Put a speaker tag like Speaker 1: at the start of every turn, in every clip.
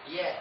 Speaker 1: Yes.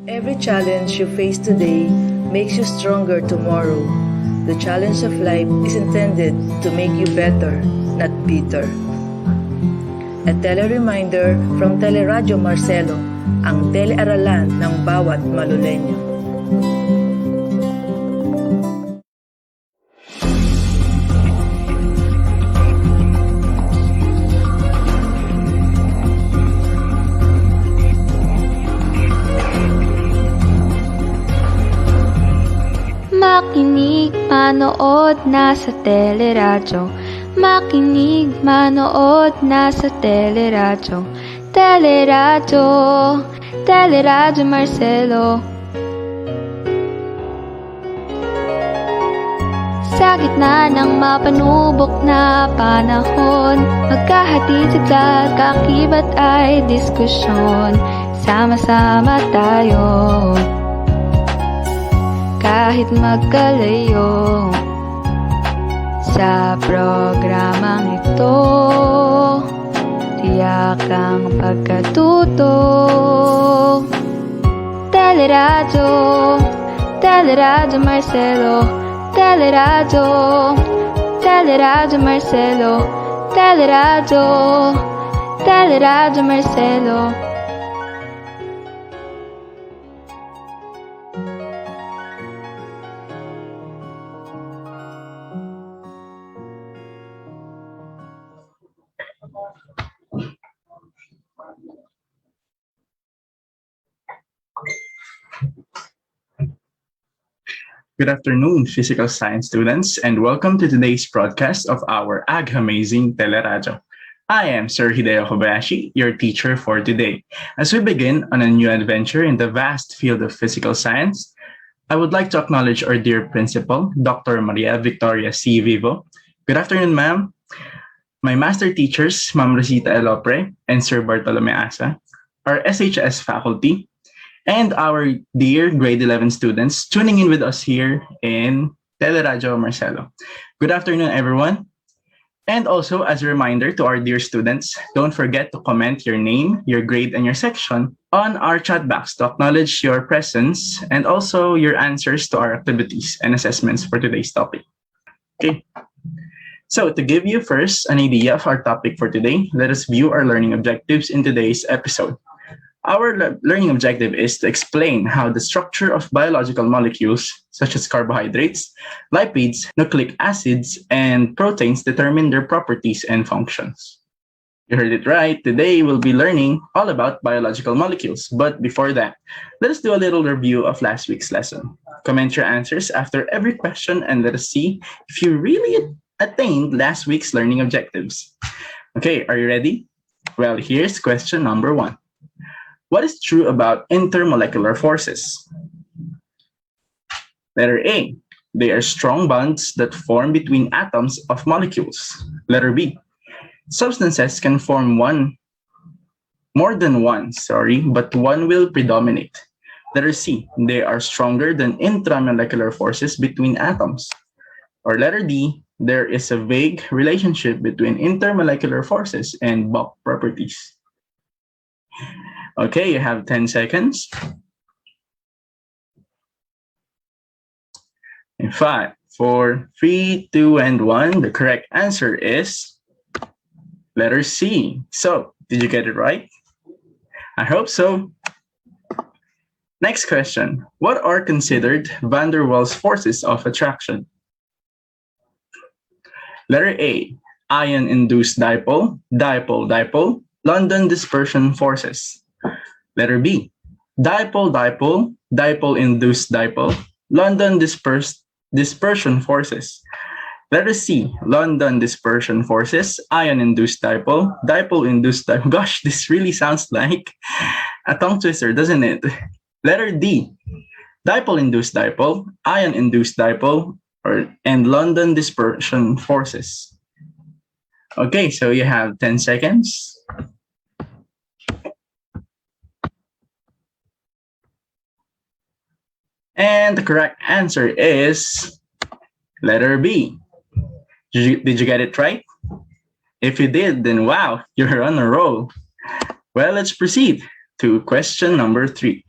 Speaker 2: Every challenge you face today makes you stronger tomorrow. The challenge of life is intended to make you better, not bitter. A tele-reminder from Teleradyo Marcelo, ang telearalan ng bawat Malulenyo.
Speaker 3: Makinig, manood, nasa teleradyo. Makinig, manood, nasa teleradyo. Teleradyo, Teleradyo Marcelo. Sa gitna ng mapanubok na panahon, magkahatid sa kaakibat ay diskusyon. Sama-sama tayo, kahit magkalayo. Sa programang ito, tiyak ang pagkatuto. Teleradyo, Teleradyo Marcelo. Teleradyo, Teleradyo Marcelo. Teleradyo, Teleradyo Marcelo.
Speaker 1: Good afternoon, physical science students, and welcome to today's broadcast of our Amazing Teleradio. I am Sir Hideo Kobayashi, your teacher for today. As we begin on a new adventure in the vast field of physical science, I would like to acknowledge our dear principal, Dr. Maria Victoria C. Vivo. Good afternoon, ma'am. My master teachers, Ma'am Rosita Elopre and Sir Bartolome Asa, our SHS faculty, and our dear grade 11 students tuning in with us here in Teleradio Marcelo. Good afternoon, everyone. And also, as a reminder to our dear students, don't forget to comment your name, your grade, and your section on our chat box to acknowledge your presence and also your answers to our activities and assessments for today's topic. Okay. So, to give you first an idea of our topic for today, let us view our learning objectives in today's episode. Our learning objective is to explain how the structure of biological molecules, such as carbohydrates, lipids, nucleic acids, and proteins determine their properties and functions. You heard it right. Today we'll be learning all about biological molecules. But before that, let us do a little review of last week's lesson. Comment your answers after every question and let us see if you really attained last week's learning objectives. Okay, are you ready? Well, here's question number 1. What is true about intermolecular forces? Letter A, they are strong bonds that form between atoms of molecules. Letter B, substances can form more than one, but one will predominate. Letter C, they are stronger than intramolecular forces between atoms. Or letter D, there is a vague relationship between intermolecular forces and bulk properties. Okay, you have 10 seconds. In 5, 4, 3, 2, and 1. The correct answer is letter C. So, did you get it right? I hope so. Next question. What are considered van der Waals forces of attraction? Letter A, ion-induced dipole, dipole-dipole, London dispersion forces. Letter B, dipole-dipole, dipole-induced dipole, London dispersion forces. Letter C, London dispersion forces, ion-induced dipole, dipole-induced dipole. Gosh, this really sounds like a tongue twister, doesn't it? Letter D, dipole-induced dipole, ion-induced dipole, and London dispersion forces. Okay, so you have 10 seconds. And the correct answer is letter B. Did you get it right? If you did, then wow, you're on a roll. Well, let's proceed to question number 3.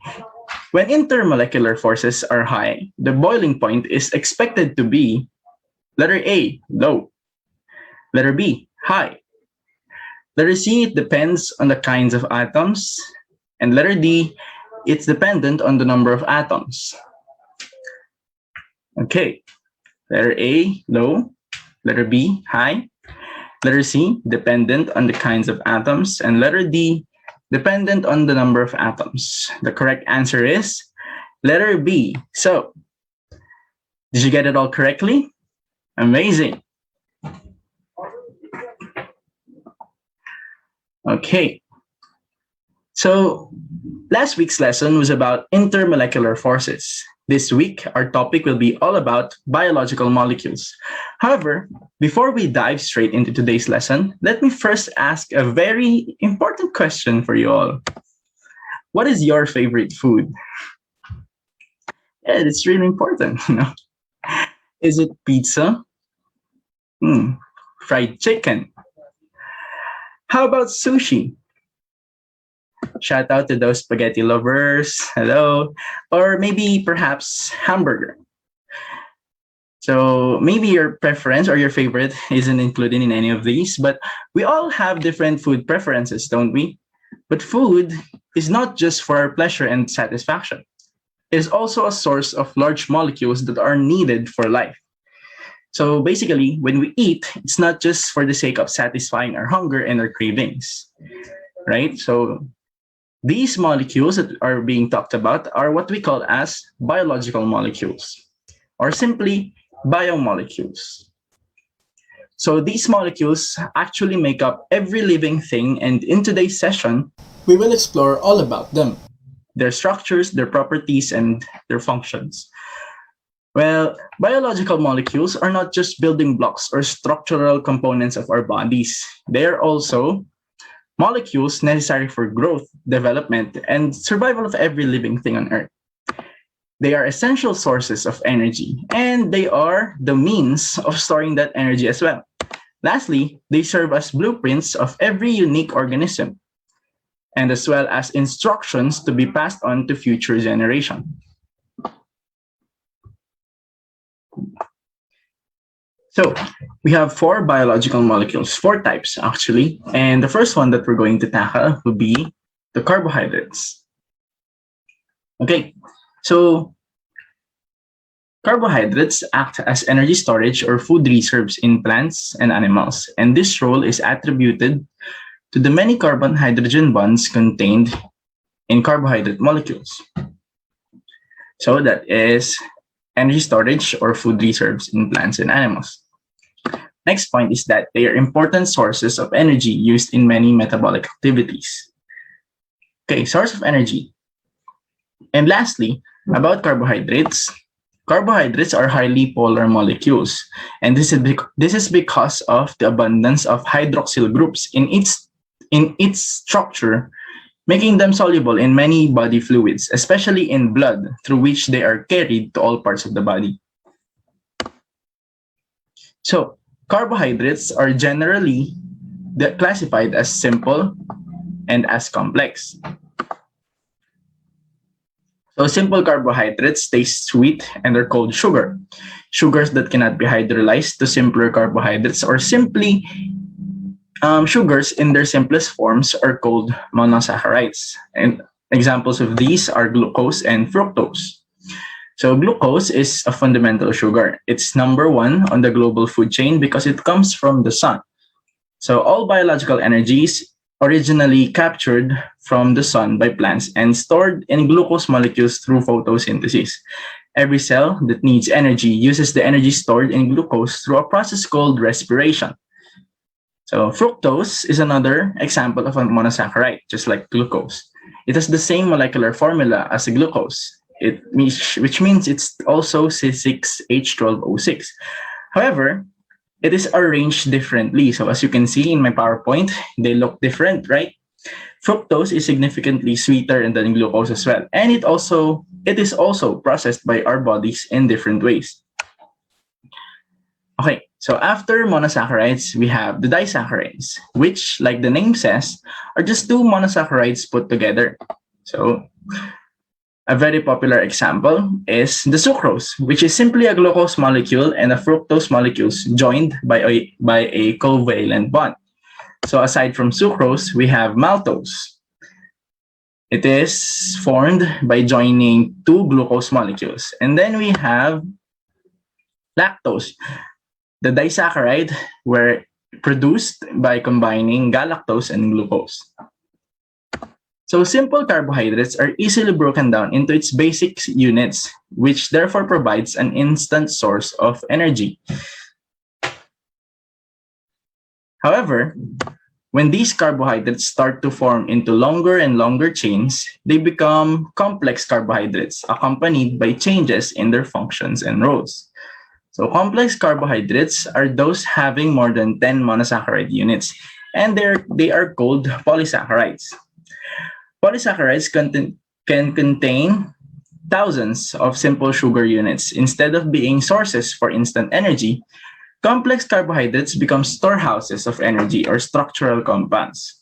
Speaker 1: When intermolecular forces are high, the boiling point is expected to be letter A, low. Letter B, high. Letter C, it depends on the kinds of atoms. And letter D, it's dependent on the number of atoms. Okay, letter A, low. Letter B, high. Letter C, dependent on the kinds of atoms. And letter D, dependent on the number of atoms. The correct answer is letter B. So, did you get it all correctly? Amazing. Okay. So, last week's lesson was about intermolecular forces. This week, our topic will be all about biological molecules. However, before we dive straight into today's lesson, let me first ask a very important question for you all. What is your favorite food? Yeah, it's really important, you know. Is it pizza? Fried chicken? How about sushi? Shout out to those spaghetti lovers. Hello. Or maybe perhaps hamburger. So maybe your preference or your favorite isn't included in any of these, but we all have different food preferences, don't we? But food is not just for our pleasure and satisfaction. It is also a source of large molecules that are needed for life. So basically, when we eat, it's not just for the sake of satisfying our hunger and our cravings, right? So these molecules that are being talked about are what we call as biological molecules. or simply biomolecules. So these molecules actually make up every living thing, and in today's session, we will explore all about them, their structures, their properties, and their functions. Well, biological molecules are not just building blocks or structural components of our bodies. They are also molecules necessary for growth, development, and survival of every living thing on Earth. They are essential sources of energy, and they are the means of storing that energy as well. Lastly, they serve as blueprints of every unique organism, and as well as instructions to be passed on to future generations. So we have four biological molecules, four types actually, and the first one that we're going to tackle would be the carbohydrates. Okay, so carbohydrates act as energy storage or food reserves in plants and animals, and this role is attributed to the many carbon-hydrogen bonds contained in carbohydrate molecules. So that is energy storage or food reserves in plants and animals. Next point is that they are important sources of energy used in many metabolic activities. Okay, source of energy. And lastly, about carbohydrates. Carbohydrates are highly polar molecules, and this is because of the abundance of hydroxyl groups in its structure, making them soluble in many body fluids, especially in blood, through which they are carried to all parts of the body. So, carbohydrates are generally classified as simple and as complex. So simple carbohydrates taste sweet and are called sugar. Sugars that cannot be hydrolyzed to simpler carbohydrates or simply sugars in their simplest forms are called monosaccharides. And examples of these are glucose and fructose. So glucose is a fundamental sugar. It's number one on the global food chain because it comes from the sun. So all biological energies originally captured from the sun by plants and stored in glucose molecules through photosynthesis. Every cell that needs energy uses the energy stored in glucose through a process called respiration. So fructose is another example of a monosaccharide, just like glucose. It has the same molecular formula as glucose, which means it's also C6H12O6. However, it is arranged differently. So as you can see in my PowerPoint, they look different, right? Fructose is significantly sweeter than glucose as well. And it is also processed by our bodies in different ways. Okay, so after monosaccharides, we have the disaccharides, which, like the name says, are just two monosaccharides put together. So a very popular example is the sucrose, which is simply a glucose molecule and a fructose molecule joined by a covalent bond. So aside from sucrose, we have maltose. It is formed by joining two glucose molecules. And then we have lactose. The disaccharide were produced by combining galactose and glucose. So simple carbohydrates are easily broken down into its basic units, which therefore provides an instant source of energy. However, when these carbohydrates start to form into longer and longer chains, they become complex carbohydrates accompanied by changes in their functions and roles. So complex carbohydrates are those having more than 10 monosaccharide units, and they are called polysaccharides. Polysaccharides can contain thousands of simple sugar units. Instead of being sources for instant energy, complex carbohydrates become storehouses of energy or structural compounds.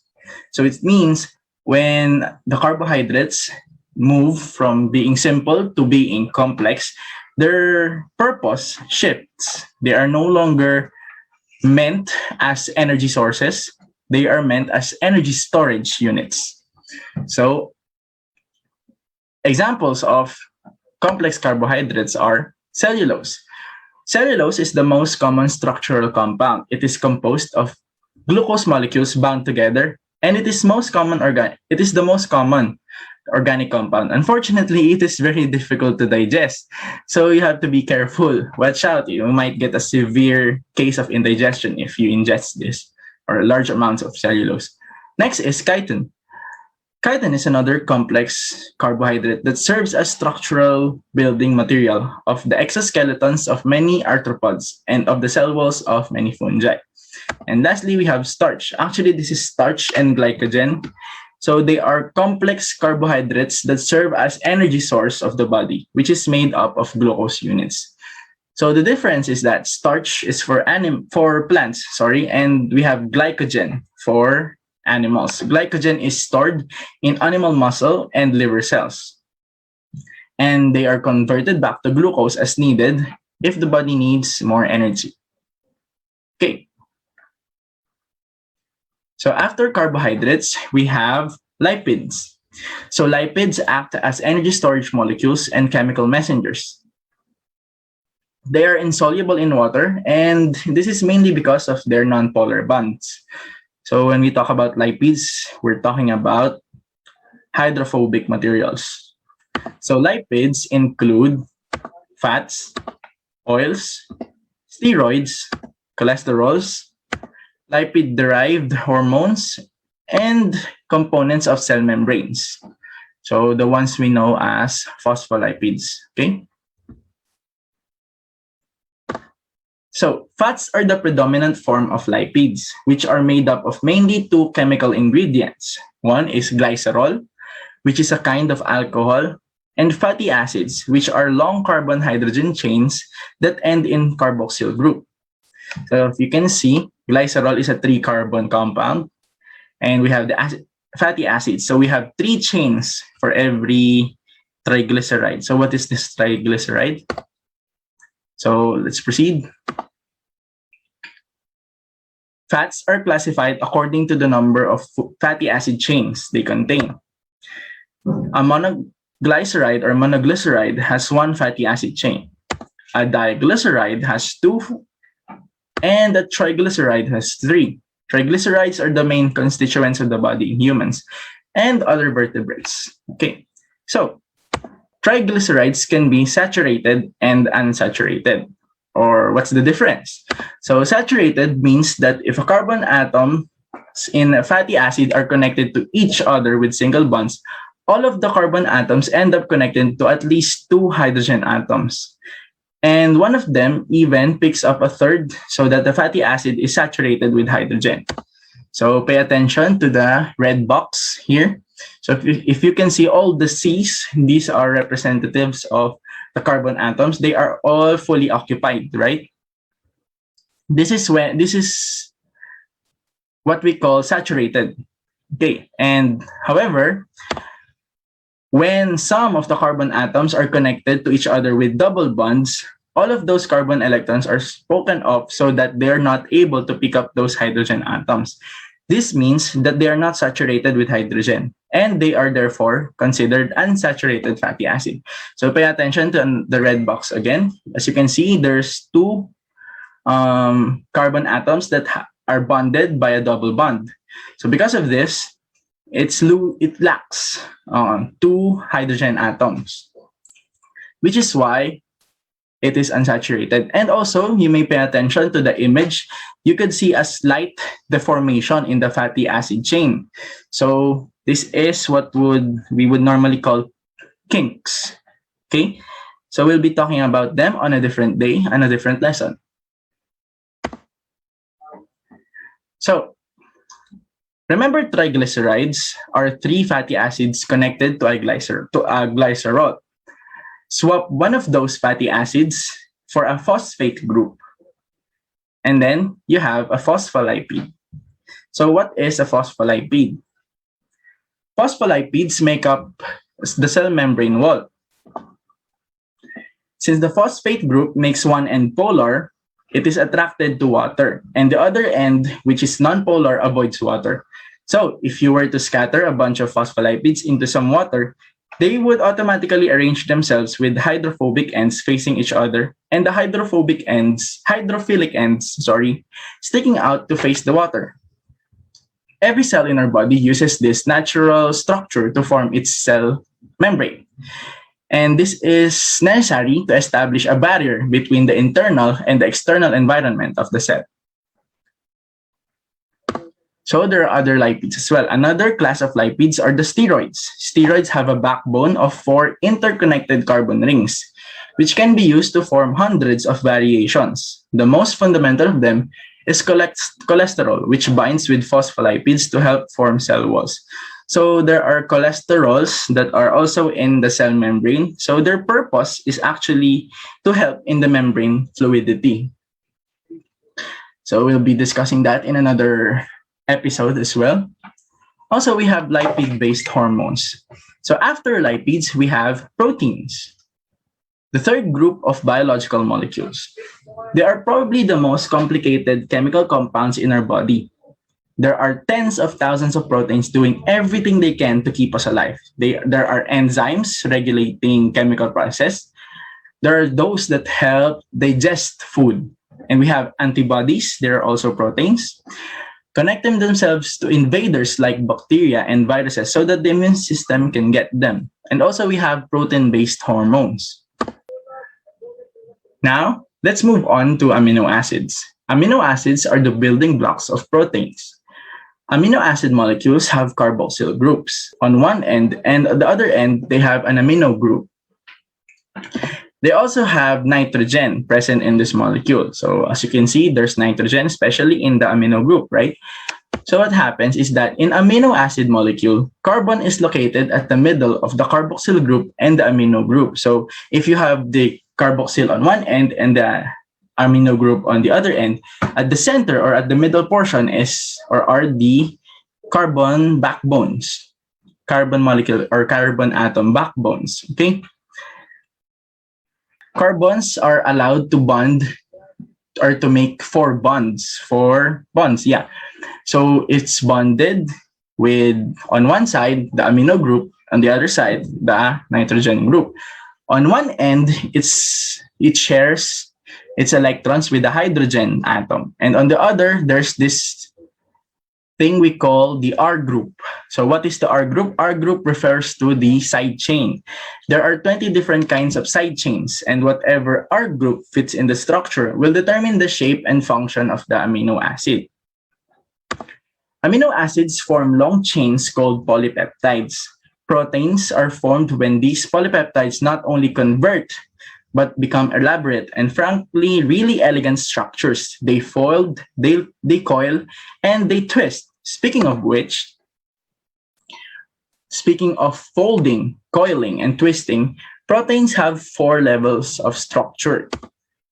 Speaker 1: So it means when the carbohydrates move from being simple to being complex, their purpose shifts. They are no longer meant as energy sources. They are meant as energy storage units. So examples of complex carbohydrates are cellulose. Cellulose is the most common structural compound. It is composed of glucose molecules bound together, and it is the most common organic compound. Unfortunately, it is very difficult to digest. So you have to be careful. Watch out. You might get a severe case of indigestion if you ingest this or large amounts of cellulose. Next is chitin. Chitin is another complex carbohydrate that serves as structural building material of the exoskeletons of many arthropods and of the cell walls of many fungi. And lastly, we have starch. Actually, this is starch and glycogen. So they are complex carbohydrates that serve as energy source of the body, which is made up of glucose units. So the difference is that starch is for plants, and we have glycogen for animals. Glycogen is stored in animal muscle and liver cells. And they are converted back to glucose as needed if the body needs more energy. Okay. So after carbohydrates, we have lipids. So lipids act as energy storage molecules and chemical messengers. They are insoluble in water, and this is mainly because of their nonpolar bonds. So when we talk about lipids, we're talking about hydrophobic materials. So lipids include fats, oils, steroids, cholesterols, lipid-derived hormones, and components of cell membranes. So the ones we know as phospholipids, okay? So fats are the predominant form of lipids, which are made up of mainly two chemical ingredients. One is glycerol, which is a kind of alcohol, and fatty acids, which are long carbon hydrogen chains that end in carboxyl group. So if you can see, glycerol is a 3-carbon compound, and we have the fatty acids. So we have 3 chains for every triglyceride. So what is this triglyceride? So let's proceed. Fats are classified according to the number of fatty acid chains they contain. A monoglyceride or monoglyceride has 1 fatty acid chain. A diglyceride has 2, and a triglyceride has 3. Triglycerides are the main constituents of the body in humans and other vertebrates. Okay, so triglycerides can be saturated and unsaturated. Or what's the difference? So saturated means that if a carbon atoms in a fatty acid are connected to each other with single bonds, all of the carbon atoms end up connected to at least 2 hydrogen atoms. And one of them even picks up a third so that the fatty acid is saturated with hydrogen. So pay attention to the red box here. So if you can see all the C's, these are representatives of the carbon atoms. They are all fully occupied, right? This is what we call saturated. Okay, and however, when some of the carbon atoms are connected to each other with double bonds, all of those carbon electrons are spoken of so that they're not able to pick up those hydrogen atoms. This means that they are not saturated with hydrogen, and they are therefore considered unsaturated fatty acid. So pay attention to the red box again. As you can see, there's 2 carbon atoms that are bonded by a double bond. So because of this, it lacks 2 hydrogen atoms, which is why it is unsaturated. And also, you may pay attention to the image. You could see a slight deformation in the fatty acid chain. So this is what we would normally call kinks. Okay, so we'll be talking about them on a different day and a different lesson. So remember, triglycerides are 3 fatty acids connected to a glycerol. Swap one of those fatty acids for a phosphate group, and then you have a phospholipid. So what is a phospholipid? Phospholipids make up the cell membrane wall. Since the phosphate group makes one end polar, it is attracted to water, and the other end, which is nonpolar, avoids water. So if you were to scatter a bunch of phospholipids into some water, they would automatically arrange themselves with hydrophobic ends facing each other, and the hydrophilic ends, sticking out to face the water. Every cell in our body uses this natural structure to form its cell membrane. And this is necessary to establish a barrier between the internal and the external environment of the cell. So there are other lipids as well. Another class of lipids are the steroids. Steroids have a backbone of 4 interconnected carbon rings, which can be used to form hundreds of variations. The most fundamental of them is cholesterol, which binds with phospholipids to help form cell walls. So there are cholesterols that are also in the cell membrane. So their purpose is actually to help in the membrane fluidity. So we'll be discussing that in another episode as well. Also, we have lipid-based hormones. So after lipids, we have proteins, the third group of biological molecules. They are probably the most complicated chemical compounds in our body. There are tens of thousands of proteins doing everything they can to keep us alive. There are enzymes regulating chemical process. There are those that help digest food. And we have antibodies, they are also proteins, connecting themselves to invaders like bacteria and viruses so that the immune system can get them. And also we have protein-based hormones. Now, let's move on to amino acids. Amino acids are the building blocks of proteins. Amino acid molecules have carboxyl groups on one end, and at the other end, they have an amino group. They also have nitrogen present in this molecule. So as you can see, there's nitrogen, especially in the amino group, right? So what happens is that in amino acid molecule, carbon is located at the middle of the carboxyl group and the amino group. So if you have the carboxyl on one end and the amino group on the other end, at the center or at the middle portion are the carbon backbones, carbon molecule or carbon atom backbones, okay? Carbons are allowed to bond or to make four bonds. Yeah. So it's bonded with, on one side, the amino group, on the other side, the nitrogen group. On one end, it shares its electrons with the hydrogen atom. And on the other, there's this thing we call the R group. So what is the R group? R group refers to the side chain. There are 20 different kinds of side chains, and whatever R group fits in the structure will determine the shape and function of the amino acid. Amino acids form long chains called polypeptides. Proteins are formed when these polypeptides not only convert, but become elaborate and frankly really elegant structures. They fold, they coil, and they twist. Speaking of folding, coiling, and twisting, proteins have 4 levels of structure.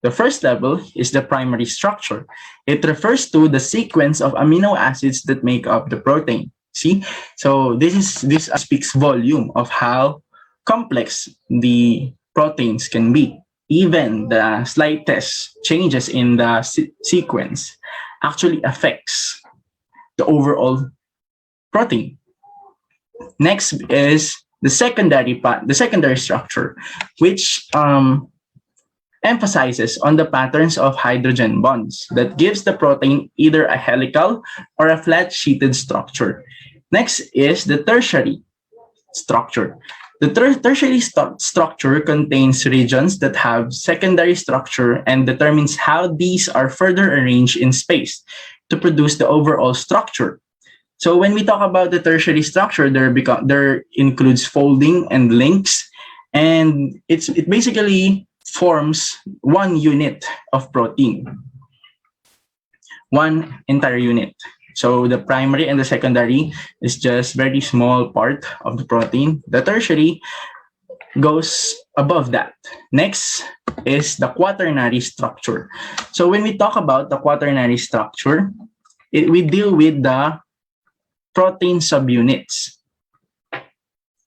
Speaker 1: The first level is the primary structure. It refers to the sequence of amino acids that make up the protein. See? So this speaks volume of how complex the proteins can be. Even the slightest changes in the sequence actually affects the overall protein. Next is the secondary structure, which emphasizes on the patterns of hydrogen bonds that gives the protein either a helical or a flat sheeted structure. Next is the tertiary structure. The tertiary structure contains regions that have secondary structure and determines how these are further arranged in space to produce the overall structure. So when we talk about the tertiary structure, there includes folding and links, and it basically forms one unit of protein, one entire unit. So the primary and the secondary is just very small part of the protein. The tertiary goes above that. Next is the quaternary structure. So when we talk about the quaternary structure, we deal with the protein subunits.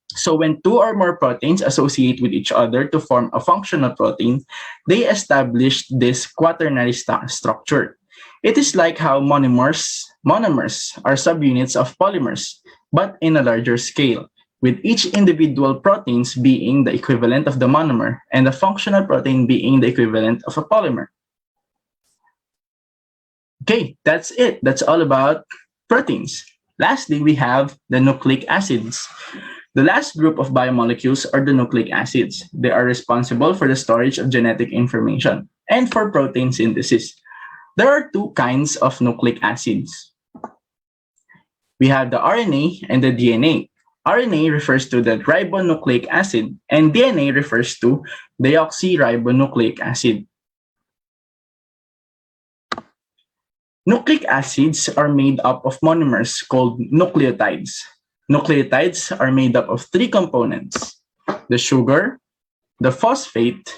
Speaker 1: So when 2 or more proteins associate with each other to form a functional protein, they establish this quaternary structure. It is like how monomers are subunits of polymers, but in a larger scale, with each individual proteins being the equivalent of the monomer and the functional protein being the equivalent of a polymer. Okay, that's it. That's all about proteins. Lastly, we have the nucleic acids. The last group of biomolecules are the nucleic acids. They are responsible for the storage of genetic information and for protein synthesis. There are two kinds of nucleic acids. We have the RNA and the DNA. RNA refers to the ribonucleic acid, and DNA refers to deoxyribonucleic acid. Nucleic acids are made up of monomers called nucleotides. Nucleotides are made up of three components: the sugar, the phosphate,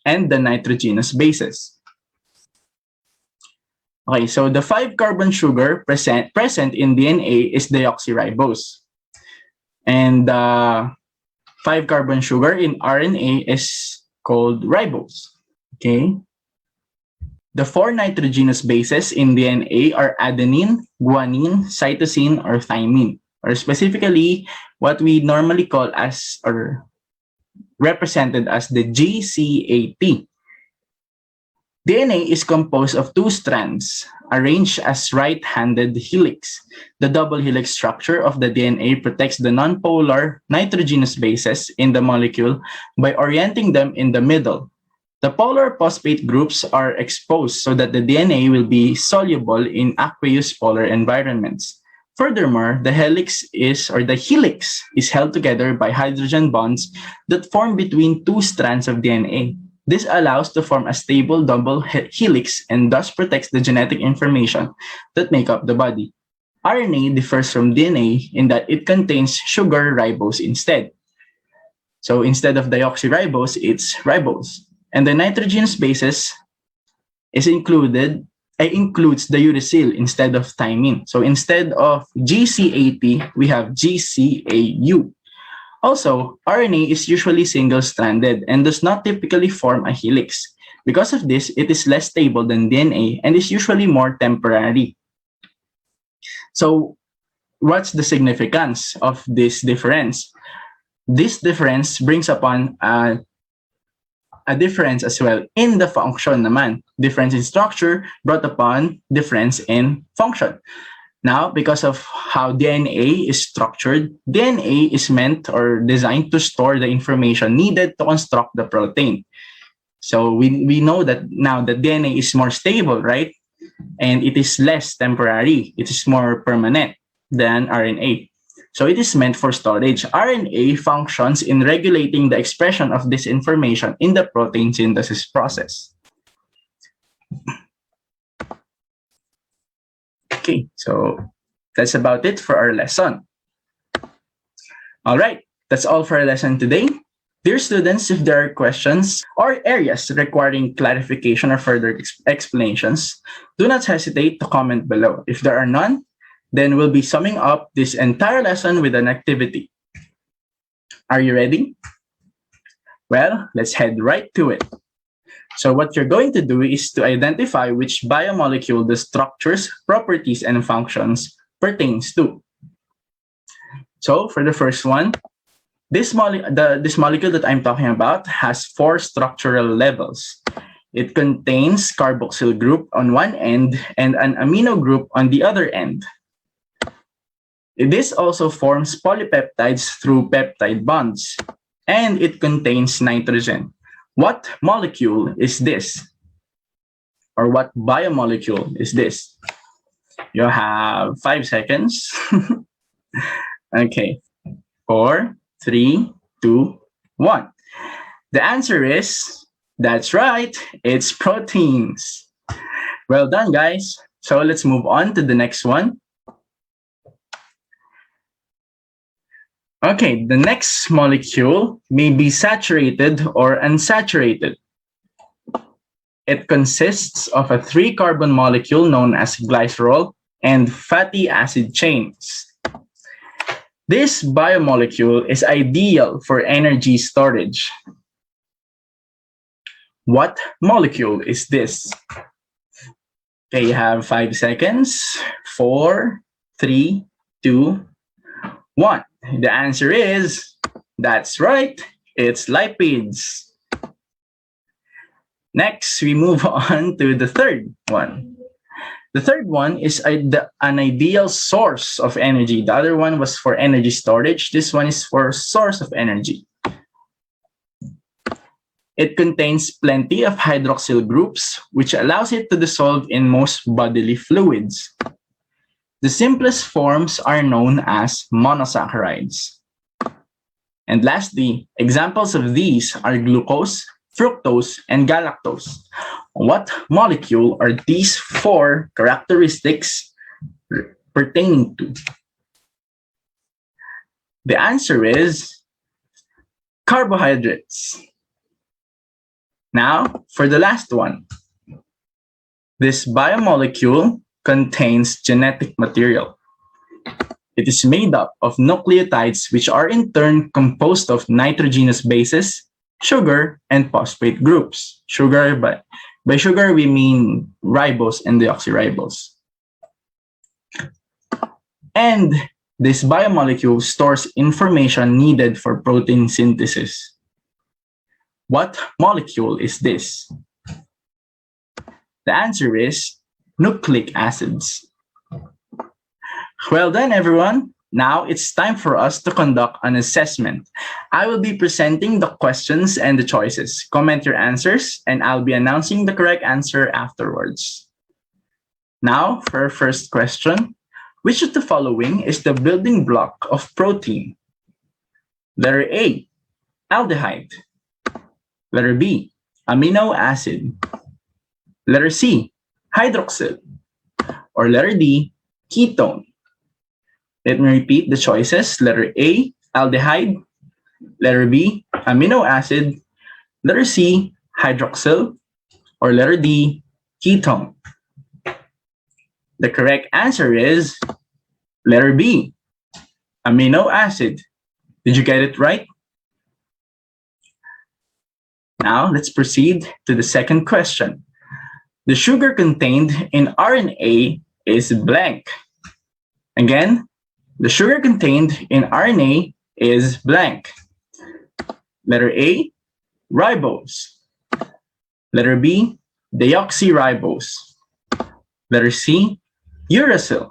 Speaker 1: and the nitrogenous bases. Okay, so the 5-carbon sugar present in DNA is deoxyribose. And the 5-carbon sugar in RNA is called ribose. Okay. The 4 nitrogenous bases in DNA are adenine, guanine, cytosine, or thymine, or specifically what we normally call as or represented as the GCAT. DNA is composed of 2 strands arranged as right-handed helix. The double helix structure of the DNA protects the nonpolar nitrogenous bases in the molecule by orienting them in the middle. The polar phosphate groups are exposed so that the DNA will be soluble in aqueous polar environments. Furthermore, the helix is held together by hydrogen bonds that form between 2 strands of DNA. This allows to form a stable double helix and thus protects the genetic information that make up the body. RNA differs from DNA in that it contains sugar ribose instead. So instead of deoxyribose, it's ribose. And the nitrogenous bases includes the uracil instead of thymine. So instead of GCAT, we have GCAU. Also, RNA is usually single-stranded and does not typically form a helix. Because of this, it is less stable than DNA and is usually more temporary. So, what's the significance of this difference? This difference brings upon a difference as well in the function naman. Difference in structure brought upon difference in function. Now, because of how DNA is structured, DNA is meant or designed to store the information needed to construct the protein. So we know that now that DNA is more stable, right? And it is less temporary. It is more permanent than RNA. So it is meant for storage. RNA functions in regulating the expression of this information in the protein synthesis process. Okay, so that's about it for our lesson. All right, that's all for our lesson today. Dear students, if there are questions or areas requiring clarification or further explanations, do not hesitate to comment below. If there are none, then we'll be summing up this entire lesson with an activity. Are you ready? Well, let's head right to it. So what you're going to do is to identify which biomolecule the structures, properties, and functions pertains to. So for the first one, this molecule that I'm talking about has 4 structural levels. It contains carboxyl group on one end and an amino group on the other end. This also forms polypeptides through peptide bonds, and it contains nitrogen. What molecule is this? Or what biomolecule is this? You have 5 seconds. Okay, 4, 3, 2, 1. The answer is, that's right, it's proteins. Well done, guys. So let's move on to the next one. Okay, the next molecule may be saturated or unsaturated. It consists of a 3-carbon molecule known as glycerol and fatty acid chains. This biomolecule is ideal for energy storage. What molecule is this? Okay, you have 5 seconds. 4, 3, 2, 1. The answer is, that's right, it's lipids. Next, we move on to the third one. The third one is an ideal source of energy. The other one was for energy storage. This one is for source of energy. It contains plenty of hydroxyl groups, which allows it to dissolve in most bodily fluids. The simplest forms are known as monosaccharides. And lastly, examples of these are glucose, fructose, and galactose. What molecule are these four characteristics pertaining to? The answer is carbohydrates. Now, for the last one. This biomolecule contains genetic material. It is made up of nucleotides, which are in turn composed of nitrogenous bases, sugar, and phosphate groups. By sugar, we mean ribose and deoxyribose. And this biomolecule stores information needed for protein synthesis. What molecule is this? The answer is nucleic acids. Well done, everyone. Now it's time for us to conduct an assessment. I will be presenting the questions and the choices. Comment your answers, and I'll be announcing the correct answer afterwards. Now, for our first question, which of the following is the building block of protein? Letter A, aldehyde. Letter B, amino acid. Letter C, hydroxyl. Or letter D, ketone. Let me repeat the choices. Letter A, aldehyde. Letter B, amino acid. Letter C, hydroxyl. Or letter D, ketone. The correct answer is letter B, amino acid. Did you get it right? Now, let's proceed to the second question. The sugar contained in RNA is blank. Again, the sugar contained in RNA is blank. Letter A, ribose. Letter B, deoxyribose. Letter C, uracil.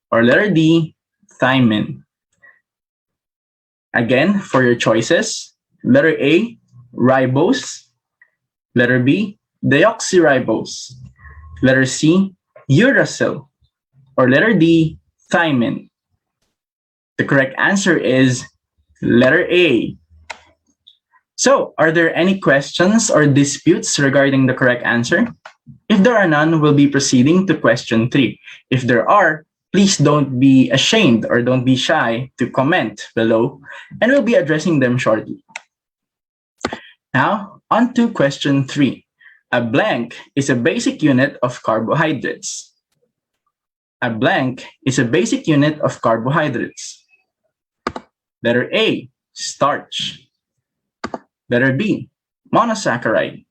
Speaker 1: Or letter D, thymine. Again, for your choices, letter A, ribose. Letter B, deoxyribose. Letter C, uracil. Or letter D, thymine. The correct answer is letter A. So, are there any questions or disputes regarding the correct answer? If there are none, we'll be proceeding to question 3. If there are, please don't be ashamed or don't be shy to comment below, and we'll be addressing them shortly. Now, on to question 3. A blank is a basic unit of carbohydrates. A blank is a basic unit of carbohydrates. Letter A, starch. Letter B, monosaccharide.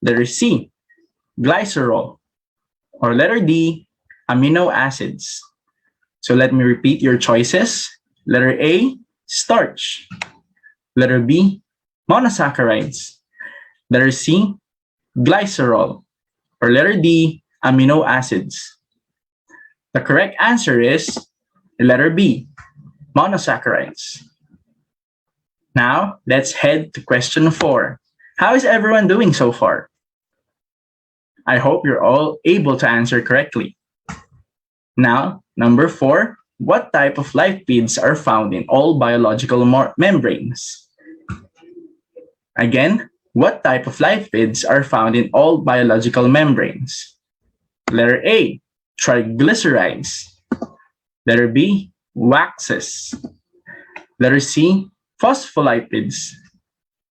Speaker 1: Letter C, glycerol. Or letter D, amino acids. So let me repeat your choices. Letter A, starch. Letter B, monosaccharides. Letter C, glycerol. Or letter D, amino acids. The correct answer is letter B, monosaccharides. Now, let's head to question 4. How is everyone doing so far? I hope you're all able to answer correctly. Now, number 4, what type of lipids are found in all biological membranes? Again, what type of lipids are found in all biological membranes? Letter A, triglycerides. Letter B, waxes. Letter C, phospholipids.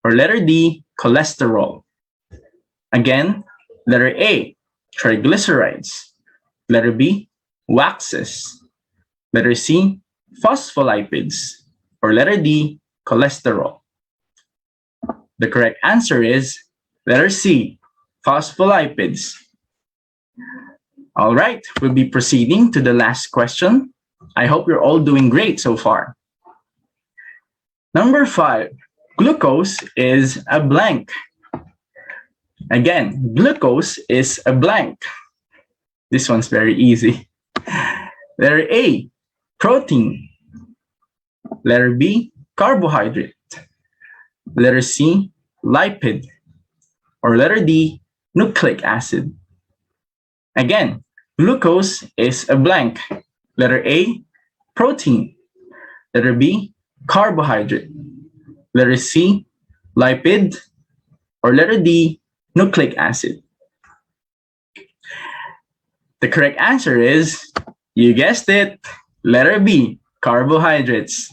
Speaker 1: Or letter D, cholesterol. Again, letter A, triglycerides. Letter B, waxes. Letter C, phospholipids. Or letter D, cholesterol. The correct answer is letter C, phospholipids. All right, we'll be proceeding to the last question. I hope you're all doing great so far. Number 5, glucose is a blank. Again, glucose is a blank. This one's very easy. Letter A, protein. Letter B, carbohydrate. Letter C, lipid. Or letter D, nucleic acid. Again, glucose is a blank. Letter A, protein. Letter B, carbohydrate. Letter C, lipid. Or letter D, nucleic acid. The correct answer is, you guessed it, letter B, carbohydrates.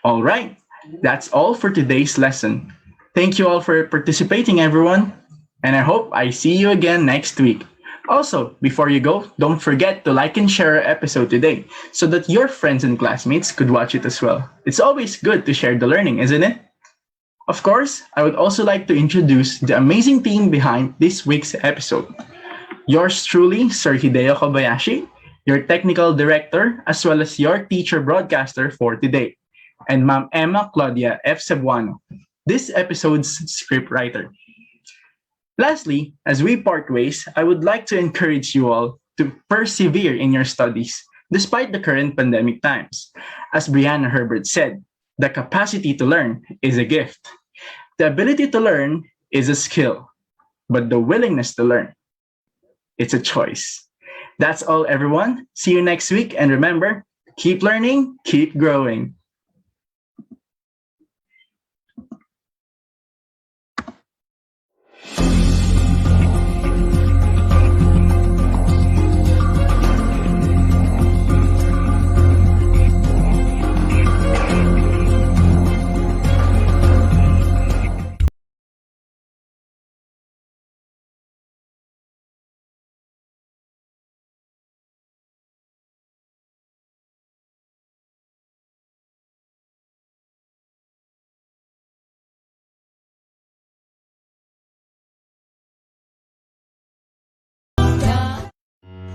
Speaker 1: All right, that's all for today's lesson. Thank you all for participating, everyone, and I hope I see you again next week. Also, before you go, don't forget to like and share our episode today so that your friends and classmates could watch it as well. It's always good to share the learning, isn't it? Of course, I would also like to introduce the amazing team behind this week's episode. Yours truly, Sir Hideo Kobayashi, your technical director, as well as your teacher broadcaster for today, and Ma'am Emma Claudia F. Cebuano, this episode's scriptwriter. Lastly, as we part ways, I would like to encourage you all to persevere in your studies despite the current pandemic times. As Brianna Herbert said, the capacity to learn is a gift. The ability to learn is a skill, but the willingness to learn, it's a choice. That's all, everyone. See you next week. And remember, keep learning, keep growing.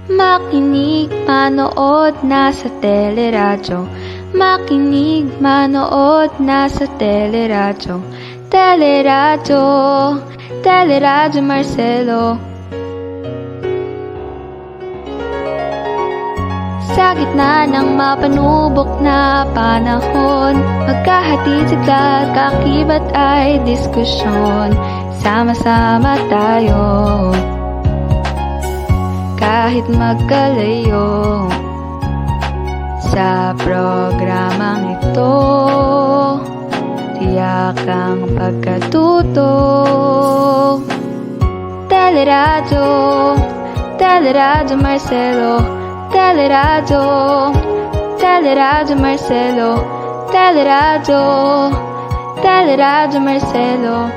Speaker 3: Makinig, manood, nasa teleradyo. Makinig, manood, nasa teleradyo. Teleradyo, Teleradyo Marcelo. Sa gitna ng mapanubok na panahon, magkahatid sa kakibat ay diskusyon. Sama-sama tayo, kahit magkalayo. Sa programang ito, tiyak ang pagkatuto. Teleradyo, Teleradyo Marcelo. Teleradyo, Teleradyo Marcelo. Teleradyo, Teleradyo Marcelo.